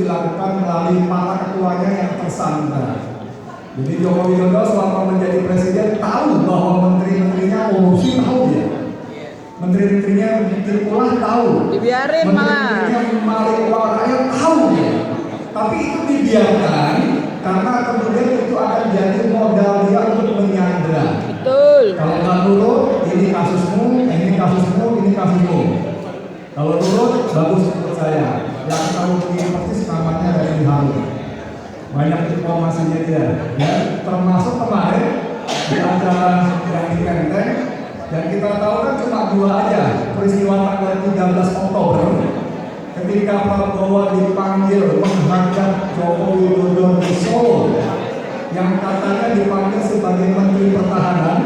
dilakukan melalui para ketuanya yang tersandra. Jadi Joko Widodo selama menjadi presiden tahu bahwa menteri-menterinya korupsi, tahu dia. Menteri-menterinya bikin ulah, tahu. Dibiarin malah. Menteri-menterinya maling uang rakyat, tahu dia. Tapi itu dibiarkan karena kemudian itu akan jadi modal dia untuk menyandra. Betul. Kalau nggak nurut, ini kasusmu, ini kasusmu, ini kasusmu. Kalau nurut, bagus menurut saya. Yang tahu begini persis namanya dari Harun. Banyak informasinya dia, ya. Termasuk kemarin di acara yang di Menteng, yang kita tahu kan cuma dua aja peristiwa tanggal 13 Oktober ketika Prabowo dipanggil menghadap Joko Widodo di Solo, yang katanya dipanggil sebagai Menteri Pertahanan.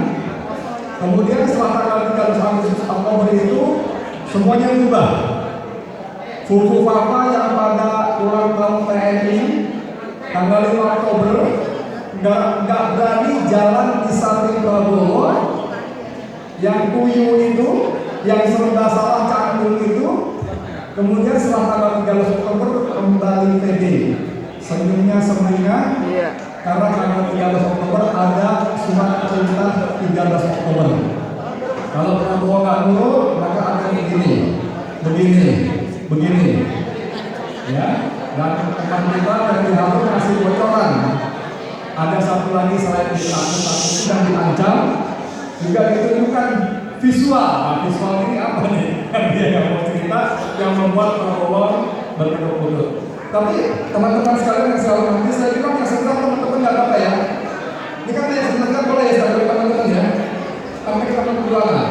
Kemudian setelah tanggal 13 Oktober itu semuanya berubah. Fufu Papa yang pada ulang tahun TNI tanggal 5 Oktober nggak berani jalan di samping Prabowo. Yang kuyu itu, yang serba salah canggung itu, kemudian setelah tanggal 13 Oktober kembali pede. Senyumnya semuanya, karena tanggal 13 Oktober ada surat perintah 13 Oktober. Kalau Prabowo nggak nurut, maka akan begini, ya. Dan teman kita dari Harun kasih bocoran. Ada satu lagi selain ditakut-takut dan diancam, juga ditunjukkan visual. Nah, visual ini apa nih? Kan dia yang mau cerita, yang membuat Prabowo berkedut-kedut. Tapi teman-teman sekalian yang selalu nanti saya bilang yang sebenarnya teman-teman nggak apa-apa ya. Ini kan yang sebenarnya boleh ya, saya beri teman-teman ya. Tapi kita perjuangan,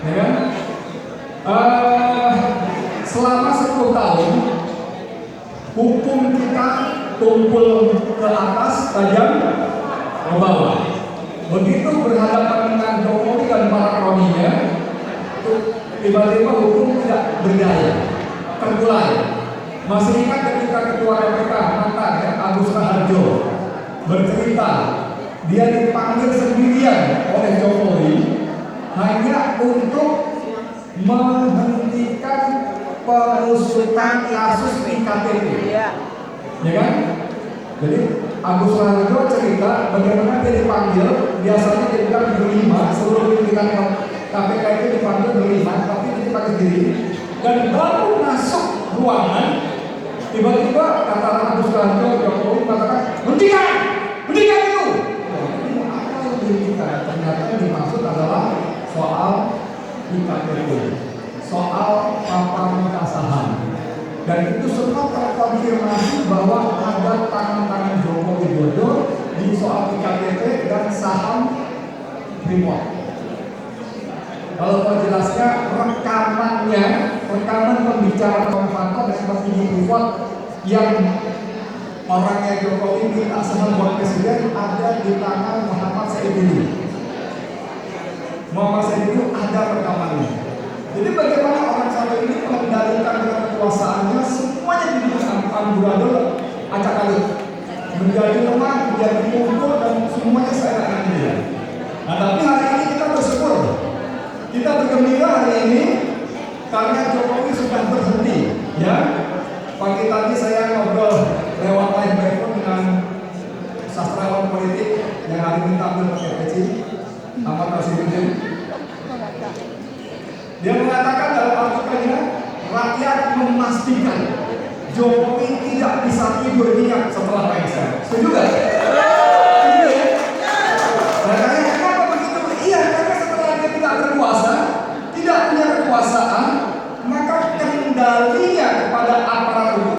ya kan? Selama 10 tahun hukum kita tumpul ke atas, tajam ke bawah. Begitu berhadapan dengan Jokowi dan para kroninya, tiba-tiba hukum tidak berdaya, terkulai. Masih ingat ketika Ketua KPK mantan Agus Raharjo bercerita, dia dipanggil sendirian oleh Jokowi hanya untuk menghentikan pengusutan kasus iktp, ya kan? Jadi Agus Raharjo cerita bagaimana dia dipanggil, biasanya dia bilang berlima, seluruh pimpinan KPK itu dipanggil berlima, tapi dia dipanggil sendiri. Dan baru masuk ruangan, tiba-tiba kata Agus Raharjo, Jokowi mengatakan, hentikan itu. Ini apa yang dihentikan? Ternyata yang dimaksud adalah soal iktp, soal papan saham. Dan itu semua terkonfirmasi bahwa ada tangan-tangan Joko Widodo di soal iktp dan saham Freeport. Kalau mau jelasnya, rekaman pembicaraan Novanto dan petinggi Freeport yang orangnya Jokowi minta saham buat presiden ada di tangan Muhammad Saidulu. Muhammad Saidulu ada rekamannya. Jadi bagaimana orang satu ini mengendalikan dengan kekuasaannya semuanya diberikan amburadul acak-acak, menjadi lemah, menjadi kumpul dan semuanya seenaknya dia. Nah, tapi hari ini kita bersyukur, kita bergembira hari ini karena Jokowi sudah berhenti. Ya, pagi tadi saya ngobrol lewat live telepon dengan sastrawan politik yang hari ini tampil pakai peci, Ahmad Rasidudin. Dia mengatakan dalam artikelnya, rakyat memastikan Jokowi tidak bisa tidur nyenyak setelah lengser. Setuju gak? Setuju ya? Nah, kenapa begitu? Iya, karena setelah dia tidak berkuasa, tidak punya kekuasaan,